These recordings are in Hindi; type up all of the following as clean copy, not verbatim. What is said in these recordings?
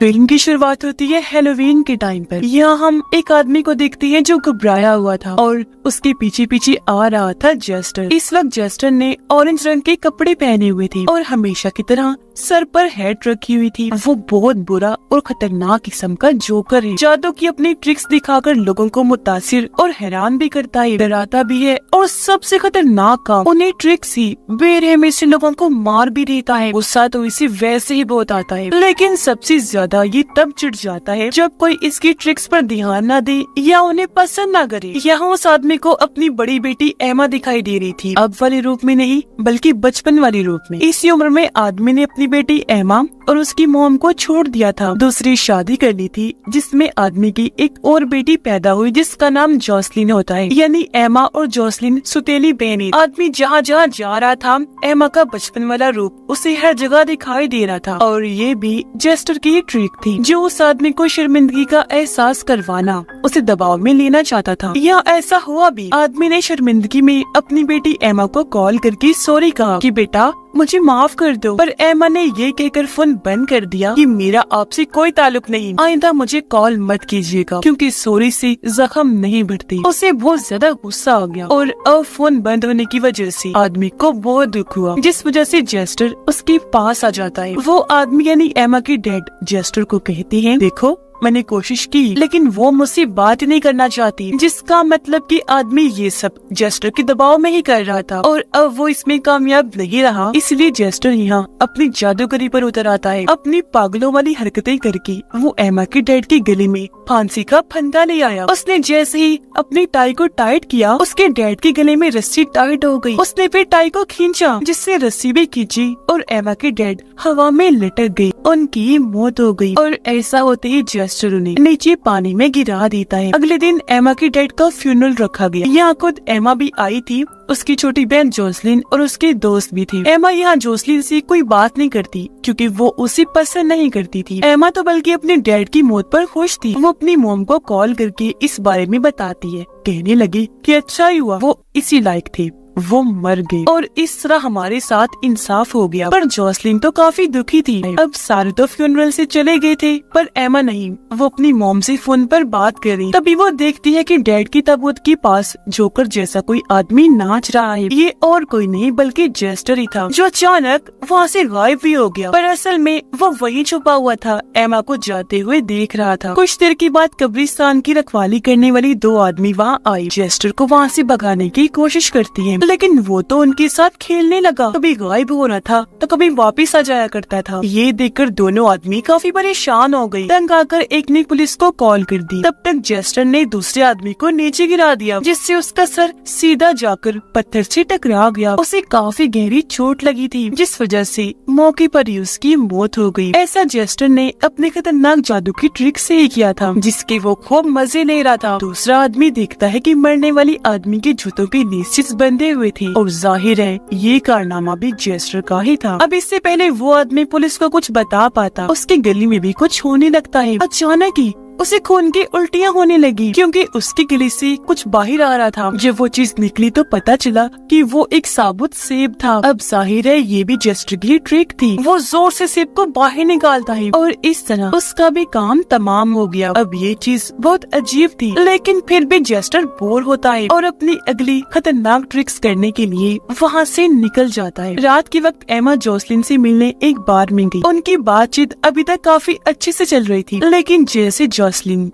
फिल्म की शुरुआत होती है हैलोवीन के टाइम पर। यहाँ हम एक आदमी को देखते हैं जो घबराया हुआ था और उसके पीछे पीछे आ रहा था जेस्टर। इस वक्त जेस्टर ने ऑरेंज रंग के कपड़े पहने हुए थे और हमेशा की तरह सर पर हैट रखी हुई थी। वो बहुत बुरा और खतरनाक किस्म का जोकर है। जादू की अपनी ट्रिक्स दिखाकर लोगों को मुतासिर और हैरान भी करता है, डराता भी है और सबसे खतरनाक काम उन्हें ट्रिक्स ही बेरहमी से लोगों को मार भी देता है। गुस्सा तो इसे वैसे ही बहुत आता है, लेकिन सबसे ज्यादा ये तब चिढ़ जाता है जब कोई इसकी ट्रिक्स पर ध्यान न दे या उन्हें पसंद न करे। यहाँ उस आदमी को अपनी बड़ी बेटी एमा दिखाई दे रही थी, अब वाले रूप में नहीं बल्कि बचपन वाले रूप में। इसी उम्र में आदमी ने अपनी बेटी एमा और उसकी मॉम को छोड़ दिया था, दूसरी शादी कर ली थी जिसमें आदमी की एक और बेटी पैदा हुई जिसका नाम जॉसलिन होता है। यानी एमा और जॉसलिन सुतेली बहनें। आदमी जहाँ जहाँ जा रहा था एमा का बचपन वाला रूप उसे हर जगह दिखाई दे रहा था और ये भी जेस्टर की ट्रिक थी जो उस आदमी को शर्मिंदगी का एहसास करवाना, उसे दबाव में लेना चाहता था। या ऐसा हुआ भी। आदमी ने शर्मिंदगी में अपनी बेटी एमा को कॉल करके सॉरी कहा कि बेटा मुझे माफ कर दो, पर एमा ने ये कहकर फोन बंद कर दिया कि मेरा आपसे कोई ताल्लुक नहीं, आइंदा मुझे कॉल मत कीजिएगा क्योंकि सॉरी से जख्म नहीं बढ़ते। उसे बहुत ज्यादा गुस्सा आ गया और अब फोन बंद होने की वजह से आदमी को बहुत दुख हुआ, जिस वजह से जेस्टर उसके पास आ जाता है। वो आदमी यानी एमा की डैड जेस्टर को कहती है, देखो मैंने कोशिश की लेकिन वो मुझसे बात नहीं करना चाहती, जिसका मतलब कि आदमी ये सब जेस्टर के दबाव में ही कर रहा था और अब वो इसमें कामयाब नहीं रहा। इसलिए जेस्टर यहाँ अपनी जादूगरी पर उतर आता है। अपनी पागलों वाली हरकतें करके वो एमा के डैड की गले में फांसी का फंदा ले आया। उसने जैसे ही अपनी टाई को टाइट किया उसके डैड के गले में रस्सी टाइट हो गई। उसने फिर टाई को खींचा जिससे रस्सी भी खींची और एमा के डैड हवा में लटक गई, उनकी मौत हो गई। और ऐसा होते ही जेस्टर उन्हें नीचे पानी में गिरा देता है। अगले दिन एमा के डैड का फ्यूनरल रखा गया। यहाँ खुद एमा भी आई थी, उसकी छोटी बहन जोसलिन और उसके दोस्त भी थे। एमा यहाँ जोसलिन से कोई बात नहीं करती क्योंकि वो उसे पसंद नहीं करती थी। एमा तो बल्कि अपने डैड की मौत पर खुश थी। वो अपनी मॉम को कॉल करके इस बारे में बताती है, कहने लगी कि अच्छा ही हुआ वो इसी लायक थे, वो मर गए और इस तरह हमारे साथ इंसाफ हो गया। पर जोसलिन तो काफी दुखी थी। अब सारे तो फ्यूनरल से चले गए थे पर एमा नहीं, वो अपनी मॉम से फोन पर बात कर रही। तभी वो देखती है कि डैड की ताबूत के पास जोकर जैसा कोई आदमी नाच रहा है। ये और कोई नहीं बल्कि जेस्टर ही था जो अचानक वहाँ से गायब भी हो गया। पर असल में वो वहीं छुपा हुआ था, एमा को जाते हुए देख रहा था। कुछ देर के बाद कब्रिस्तान की रखवाली करने वाली दो आदमी वहाँ आए, जेस्टर को वहाँ से भगाने की कोशिश करती है लेकिन वो तो उनके साथ खेलने लगा, कभी गायब हो रहा था तो कभी वापस आ जाया करता था। ये देखकर दोनों आदमी काफी परेशान हो गए। तंग आकर एक ने पुलिस को कॉल कर दी। तब तक जेस्टर ने दूसरे आदमी को नीचे गिरा दिया जिससे उसका सर सीधा जाकर पत्थर से टकरा गया। उसे काफी गहरी चोट लगी थी जिस वजह से मौके पर ही उसकी मौत हो गई। ऐसा जेस्टर ने अपने खतरनाक जादू की ट्रिक से ही किया था जिसके वो खूब मजे ले रहा था। दूसरा आदमी देखता है कि मरने वाली आदमी के जूतों के नीचे बंधे हुए थे और जाहिर है ये कारनामा भी जेस्टर का ही था। अब इससे पहले वो आदमी पुलिस को कुछ बता पाता, उसके गले में भी कुछ होने लगता है। अचानक ही उसे खून की उल्टियाँ होने लगी क्योंकि उसके गले से कुछ बाहर आ रहा था। जब वो चीज निकली तो पता चला कि वो एक साबुत सेब था। अब जाहिर है ये भी जेस्टर की ट्रिक थी। वो जोर से सेब को बाहर निकालता है और इस तरह उसका भी काम तमाम हो गया। अब ये चीज बहुत अजीब थी लेकिन फिर भी जेस्टर बोर होता है और अपनी अगली खतरनाक ट्रिक्स करने के लिए वहाँ से निकल जाता है। रात के वक्त एमा जोसलिन से मिलने एक बार में गई। उनकी बातचीत अभी तक काफी अच्छे से चल रही थी लेकिन जैसे जोसलिन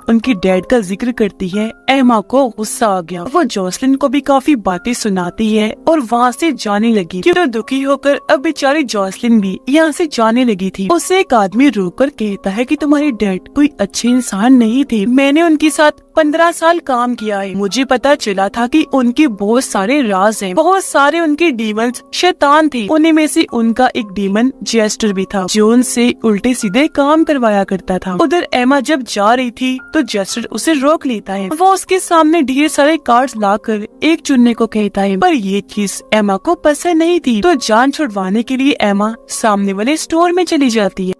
उनकी डैड का जिक्र करती है एमा को गुस्सा आ गया। वो जोसलिन को भी काफी बातें सुनाती है और वहाँ से जाने लगी। तो दुखी होकर अब बेचारी जोसलिन भी यहाँ से जाने लगी थी। उसे एक आदमी रोककर कहता है कि तुम्हारे डैड कोई अच्छे इंसान नहीं थे, मैंने उनके साथ 15 साल काम किया है। मुझे पता चला था कि उनके बहुत सारे राज हैं, बहुत सारे उनके डीमंस शैतान थे। उन्हीं में से उनका एक डीमन जेस्टर भी था जो उनसे उल्टे सीधे काम करवाया करता था। उधर एमा जब जा रही थी तो जेस्टर उसे रोक लेता है। वो उसके सामने ढेर सारे कार्ड्स लाकर एक चुनने को कहता है पर ये चीज एमा को पसंद नहीं थी तो जान छुड़वाने के लिए एमा सामने वाले स्टोर में चली जाती है।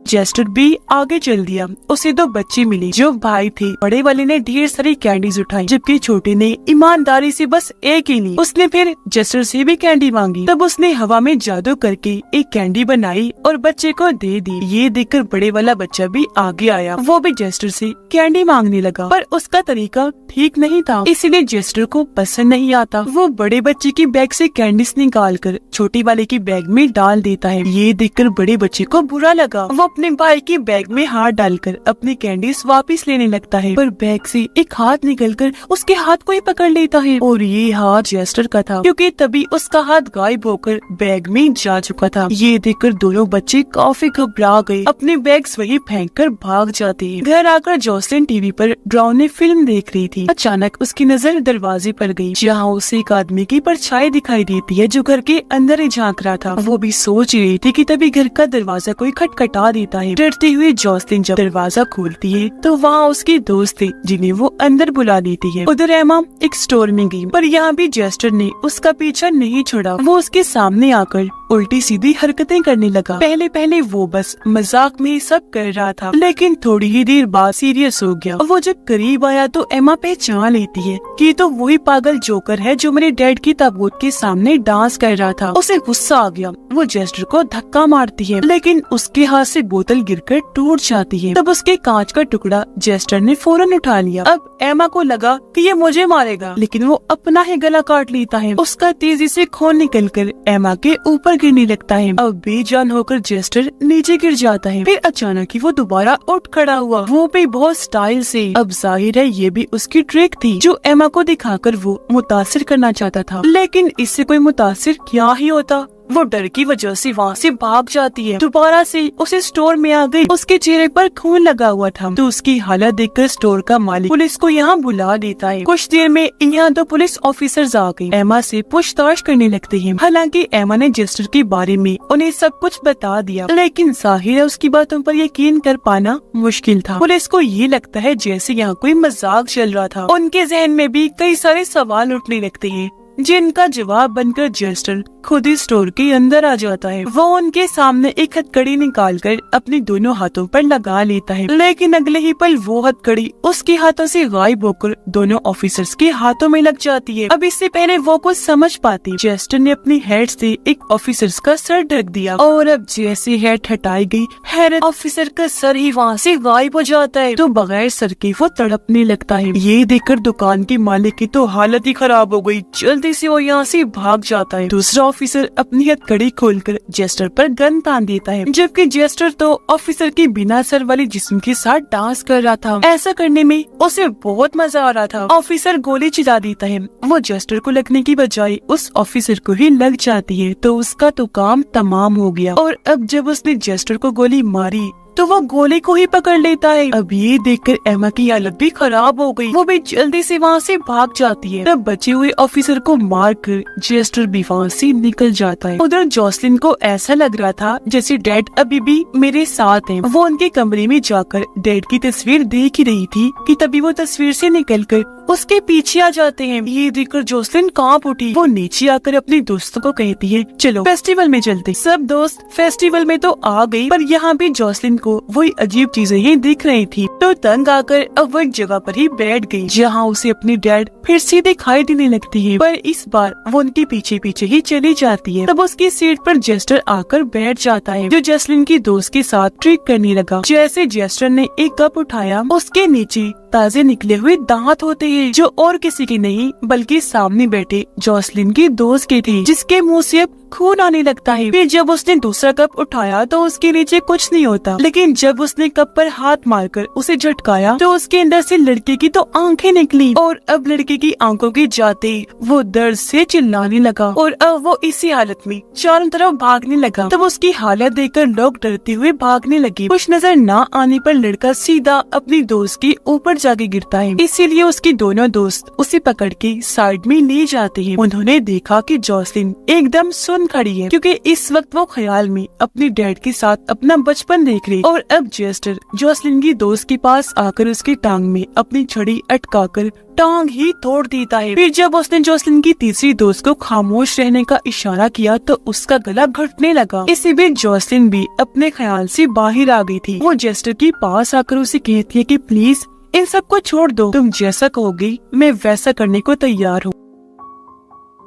जेस्टर भी आगे चल दिया। उसे 2 बच्चे मिले जो भाई थे। बड़े वाले ने ढेर सारी कैंडीज उठाई जबकि छोटे ने ईमानदारी से बस एक ही ली। उसने फिर जेस्टर से भी कैंडी मांगी। तब उसने हवा में जादू करके एक कैंडी बनाई और बच्चे को दे दी। ये देखकर बड़े वाला बच्चा भी आगे आया। वो भी जेस्टर से कैंडी मांगने लगा पर उसका तरीका ठीक नहीं था, इसीलिए जेस्टर को पसंद नहीं आता। वो बड़े बच्चे की बैग से कैंडीज निकाल कर छोटे वाले की बैग में डाल देता है। ये देखकर बड़े बच्चे को बुरा लगा। वो अपने भाई की बैग में हाथ डालकर अपनी कैंडीज वापस लेने लगता है पर बैग से एक हाथ निकलकर उसके हाथ को ही पकड़ लेता है और ये हाथ जेस्टर का था क्योंकि तभी उसका हाथ गायब होकर बैग में जा चुका था। ये देखकर दोनों बच्चे काफी घबरा गए। अपने बैग्स वही फेंककर भाग जाते हैं। घर आकर जोसलिन टीवी पर डरावनी फिल्म देख रही थी। अचानक उसकी नजर दरवाजे पर गई जहाँ उसे एक आदमी की परछाई दिखाई देती है जो घर के अंदर ही झांक रहा था। वो भी सोच रही थी कि तभी घर का दरवाजा कोई खटखटा देता है। डरते हुए जोसलिन जब दरवाजा खोलती है तो वहाँ उसके दोस्त थे जिन्हें वो अंदर बुला लेती है। उधर एमा एक स्टोर में गई पर यहाँ भी जेस्टर ने उसका पीछा नहीं छोड़ा। वो उसके सामने आकर उल्टी सीधी हरकतें करने लगा। पहले पहले वो बस मजाक में सब कर रहा था लेकिन थोड़ी ही देर बाद सीरियस हो गया। वो जब करीब आया तो एमा पहचान लेती है कि तो वही पागल जोकर है जो मेरे डैड की ताबूत के सामने डांस कर रहा था। उसे गुस्सा आ गया। वो जेस्टर को धक्का मारती है लेकिन उसके हाथ से बोतल गिरकर टूट जाती है। तब उसके कांच का टुकड़ा जेस्टर ने फौरन उठा लिया। अब एमा को लगा कि ये मुझे मारेगा लेकिन वो अपना ही गला काट लेता है। उसका तेजी से खून निकलकर एमा के ऊपर गिरने लगता है। अब बेजान होकर जेस्टर नीचे गिर जाता है। फिर अचानक ही वो दोबारा उठ खड़ा हुआ, वो भी बहुत स्टाइल से। अब जाहिर है ये भी उसकी ट्रिक थी जो एमा को दिखाकर वो मुतासिर करना चाहता था लेकिन इससे कोई मुतासिर क्या ही होता। वो डर की वजह से वहाँ से भाग जाती है। दोबारा से उसे स्टोर में आ गई। उसके चेहरे पर खून लगा हुआ था तो उसकी हालत देखकर स्टोर का मालिक पुलिस को यहाँ बुला देता है। कुछ देर में यहाँ 2 पुलिस ऑफिसर्स आ गए। एमा से पूछताछ करने लगते हैं। हालांकि एमा ने जेस्टर के बारे में उन्हें सब कुछ बता दिया लेकिन जाहिर है उसकी बातों पर यकीन कर पाना मुश्किल था। पुलिस को ये लगता है जैसे यहाँ कोई मजाक चल रहा था। उनके जहन में भी कई सारे सवाल उठने लगते हैं जिनका जवाब बनकर जेस्टर खुद ही स्टोर के अंदर आ जाता है। वो उनके सामने एक हथकड़ी निकालकर अपने दोनों हाथों पर लगा लेता है लेकिन अगले ही पल वो हथकड़ी उसके हाथों से गायब होकर दोनों ऑफिसर्स के हाथों में लग जाती है। अब इससे पहले वो कुछ समझ पाती जेस्टर ने अपनी हेड से एक ऑफिसर्स का सर ढक दिया और अब जैसे हेड हटाई गई हैरत ऑफिसर का सर ही वहाँ से गायब हो जाता है तो बगैर सर के वो तड़पने लगता है। ये देखकर दुकान के मालिक की तो हालत ही खराब हो गई। जल्दी से वो यहाँ से भाग जाता है। दूसरा ऑफिसर अपनी हथकड़ी खोलकर जेस्टर पर गन तान देता है जबकि जेस्टर तो ऑफिसर की बिना सर वाली जिस्म के साथ डांस कर रहा था। ऐसा करने में उसे बहुत मजा आ रहा था। ऑफिसर गोली चला देता है। वो जेस्टर को लगने की बजाय उस ऑफिसर को ही लग जाती है तो उसका तो काम तमाम हो गया। और अब जब उसने जेस्टर को गोली मारी तो वो गोली को ही पकड़ लेता है। अब ये देखकर एमा की हालत भी खराब हो गई। वो भी जल्दी से वहाँ से भाग जाती है। तब बचे हुए ऑफिसर को मारकर जेस्टर भी वहाँ से निकल जाता है। उधर जोसलिन को ऐसा लग रहा था जैसे डैड अभी भी मेरे साथ हैं। वो उनके कमरे में जाकर डैड की तस्वीर देख ही रही थी कि तभी वो तस्वीर से निकलकर उसके पीछे आ जाते हैं। ये देखकर जोसलिन कांप उठी। वो नीचे आकर अपने दोस्तों को कहती है चलो फेस्टिवल में चलते। सब दोस्त फेस्टिवल में तो आ गई पर यहाँ भी जोसलिन को वही अजीब चीजें ही दिख रही थी तो तंग आकर अब वो एक जगह पर ही बैठ गई जहाँ उसे अपनी डैड फिर से दिखाई देने लगती है पर इस बार वो उनके पीछे पीछे ही चली जाती है। तब उसकी सीट पर जेस्टर आकर बैठ जाता है जो जोसलिन की दोस्त के साथ ट्रिक करने लगा। जैसे जेस्टर ने एक कप उठाया उसके नीचे ताजे निकले हुए दांत होते हैं जो और किसी के नहीं बल्कि सामने बैठे जोसलिन की दोस्त के थे जिसके मुंह से अब खून आने लगता है। फिर जब उसने दूसरा कप उठाया तो उसके नीचे कुछ नहीं होता लेकिन जब उसने कप पर हाथ मारकर उसे झटकाया तो उसके अंदर से लड़के की तो आंखें निकली और अब लड़के की आंखों के जाते वो दर्द से चिल्लाने लगा और अब वो इसी हालत में चारों तरफ भागने लगा। तब उसकी हालत देखकर लोग डरते हुए भागने लगे। कुछ नजर न आने पर लड़का सीधा अपनी दोस्त के ऊपर जाके गिरता है। इसीलिए उसके दोनों दोस्त उसे पकड़ के साइड में ले जाते हैं। उन्होंने देखा कि जोसलिन एकदम सुन सुन खड़ी है, क्योंकि इस वक्त वो ख्याल में अपनी डैड के साथ अपना बचपन देख रही। और अब जेस्टर जॉसलिन की दोस्त के पास आकर उसकी टांग में अपनी छड़ी अटकाकर टांग ही तोड़ देता है। फिर जब उसने जॉसलिन की तीसरी दोस्त को खामोश रहने का इशारा किया तो उसका गला घुटने लगा। इसी बीच जॉसलिन भी अपने ख्याल से बाहर आ गई थी। वो जेस्टर के पास आकर उसे कहती है कि प्लीज इन सबको छोड़ दो, तुम जैसा कहोगी मैं वैसा करने को तैयार हूँ।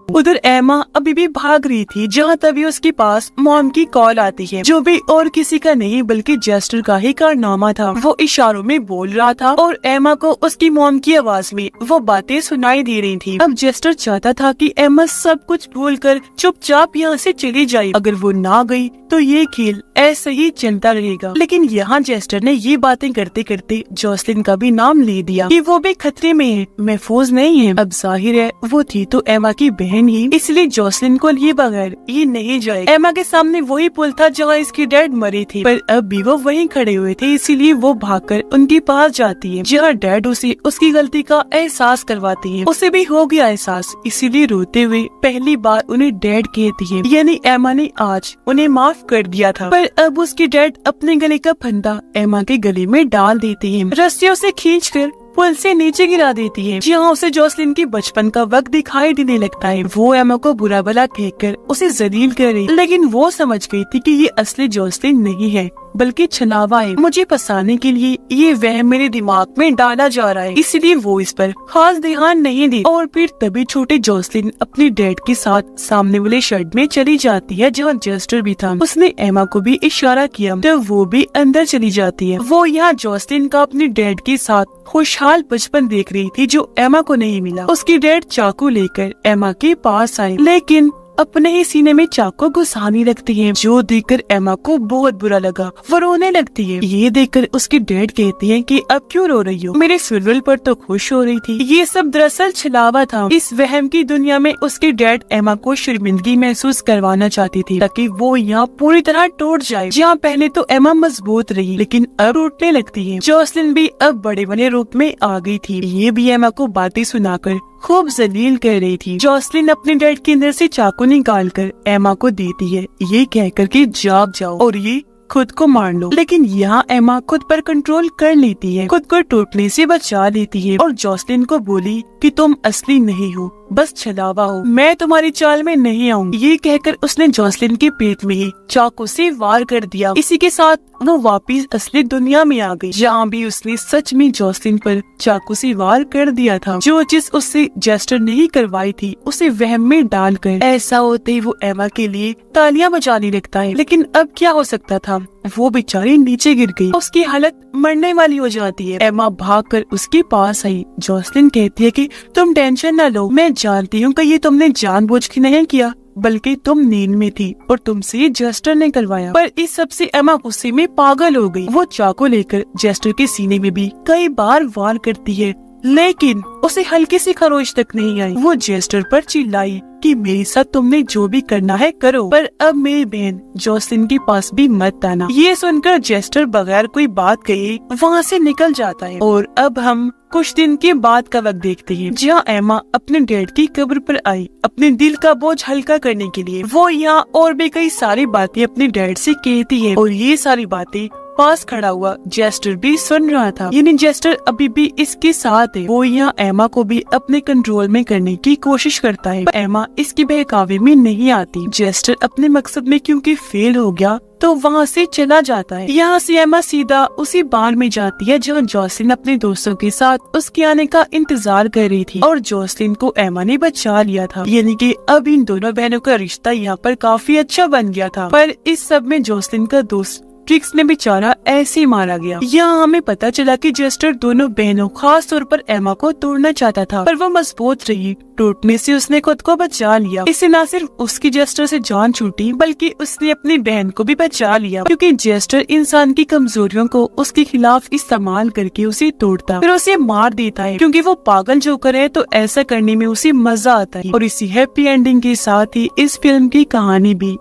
उधर एमा अभी भी भाग रही थी, जहाँ तभी उसके पास मॉम की कॉल आती है, जो भी और किसी का नहीं बल्कि जेस्टर का ही कारनामा था। वो इशारों में बोल रहा था और एमा को उसकी मॉम की आवाज में वो बातें सुनाई दे रही थी। अब जेस्टर चाहता था कि एमा सब कुछ भूलकर चुपचाप यहाँ से चली जाए। अगर वो ना गई तो ये खेल ऐसे ही चलता रहेगा। लेकिन यहाँ जेस्टर ने ये बातें करते करते जॉसलिन का भी नाम ले दिया कि वो भी खतरे में है, महफूज नहीं है। अब जाहिर है वो थी तो एमा की बहन ही, इसलिए जॉसलिन को लिए बगैर ये नहीं जाए। एमा के सामने वही पुल था जहाँ इसकी डैड मरी थी, पर अब भी वो वहीं खड़े हुए थे, इसीलिए वो भागकर उनके पास जाती है, जहाँ डैड उसे उसकी गलती का एहसास करवाती है। उसे भी हो गया एहसास, इसीलिए रोते हुए पहली बार उन्हें डैड कहती है, यानी एमा ने आज उन्हें माफ कर दिया था। पर अब उसकी डैड अपने गले का फंदा एमा के गले में डाल देती है, रस्सियों से खींचकर पुल से नीचे गिरा देती है, जहाँ उसे जॉसलिन की बचपन का वक्त दिखाई देने लगता है। वो एमा को बुरा भला कहकर उसे जलील कर रही, लेकिन वो समझ गई थी कि ये असली जॉसलिन नहीं है बल्कि छलावा है। मुझे फंसाने के लिए ये वहम मेरे दिमाग में डाला जा रहा है, इसलिए वो इस पर खास ध्यान नहीं दी। और फिर तभी छोटे जॉसलिन अपनी डैड के साथ सामने वाले शेड में चली जाती है, जहाँ जेस्टर भी था। उसने एमा को भी इशारा किया तो वो भी अंदर चली जाती है। वो यहाँ जॉसलिन का अपनी डैड के साथ खुशहाल बचपन देख रही थी, जो एमा को नहीं मिला। उसकी डैड चाकू लेकर एमा के पास आए, लेकिन अपने ही सीने में चाकू घुसाने लगती है, जो देखकर एमा को बहुत बुरा लगा। वो रोने लगती है। ये देखकर उसकी डैड कहती है कि अब क्यों रो रही हो, मेरे फेयरवेल पर तो खुश हो रही थी। ये सब दरअसल छलावा था। इस वहम की दुनिया में उसकी डैड एमा को शर्मिंदगी महसूस करवाना चाहती थी, ताकि वो यहाँ पूरी तरह टूट जाए। जहाँ पहले तो एमा मजबूत रही, लेकिन अब टूटने लगती है। जॉसलिन भी अब बड़े बने रूप में आ गई थी। ये भी एमा को बातें सुनाकर खूब जलील कर रही थी। जॉसलिन अपने डैड के अंदर से चाकू निकालकर एमा को देती है, ये कहकर कि जाग जाओ और ये खुद को मार लो। लेकिन यहाँ एमा खुद पर कंट्रोल कर लेती है, खुद को टूटने से बचा लेती है और जॉसलिन को बोली कि तुम असली नहीं हो, बस छलावा हो, मैं तुम्हारी चाल में नहीं आऊंगी। ये कहकर उसने जॉसलिन के पेट में ही चाकू से वार कर दिया। इसी के साथ वो वापिस असली दुनिया में आ गई, जहाँ भी उसने सच में जॉसलिन पर चाकू से वार कर दिया था। जो चीज उससे जेस्टर नहीं करवाई थी उसे वहम में डालकर। ऐसा होते ही वो एमा के लिए तालियां बजाने लगता है। लेकिन अब क्या हो सकता था, वो बेचारी नीचे गिर गई, उसकी हालत मरने वाली हो जाती है। एमा भागकर उसके पास आई। जॉसलिन कहती है कि तुम टेंशन न लो, मैं जानती हूँ कि ये तुमने जानबूझ के नहीं किया, बल्कि तुम नींद में थी और तुमसे ये जेस्टर ने करवाया। पर इस सब से एमा गुस्से में पागल हो गई। वो चाकू लेकर जेस्टर के सीने में भी कई बार वार करती है, लेकिन उसे हल्की सी खरोच तक नहीं आई। वो जेस्टर पर चिल्लाई कि मेरे साथ तुमने जो भी करना है करो, पर अब मेरी बहन जॉसलिन के पास भी मत आना। ये सुनकर जेस्टर बगैर कोई बात कहे वहाँ से निकल जाता है। और अब हम कुछ दिन के बाद का वक्त देखते हैं, जहाँ एमा अपने डैड की कब्र पर आई अपने दिल का बोझ हल्का करने के लिए। वो यहाँ और भी कई सारी बातें अपने डैड से कहती है और ये सारी बातें पास खड़ा हुआ जेस्टर भी सुन रहा था, यानी जेस्टर अभी भी इसके साथ है। वो यहाँ एमा को भी अपने कंट्रोल में करने की कोशिश करता है, पर एमा इसकी बहकावे में नहीं आती। जेस्टर अपने मकसद में क्योंकि फेल हो गया तो वहाँ से चला जाता है। यहाँ से एमा सीधा उसी बार में जाती है जहाँ जॉसलिन अपने दोस्तों के साथ उसके आने का इंतजार कर रही थी और जॉसलिन को एमा ने बचा लिया था, यानी कि अब इन दोनों बहनों का रिश्ता यहाँ पर काफी अच्छा बन गया था। पर इस सब में जॉसलिन का दोस्त ट्रिक्स ने बेचारा ऐसे मारा गया। यहाँ हमें पता चला कि जेस्टर दोनों बहनों खास तौर पर एमा को तोड़ना चाहता था, पर वो मजबूत रही। टूटने से उसने खुद को बचा लिया। इससे न सिर्फ उसकी जेस्टर से जान छूटी, बल्कि उसने अपनी बहन को भी बचा लिया, क्योंकि जेस्टर इंसान की कमजोरियों को उसके खिलाफ इस्तेमाल करके उसे तोड़ता फिर उसे मार देता है, क्योंकि वो पागल जोकर है तो ऐसा करने में उसे मजा आता है। और इसी हैप्पी एंडिंग के साथ ही इस फिल्म की कहानी भी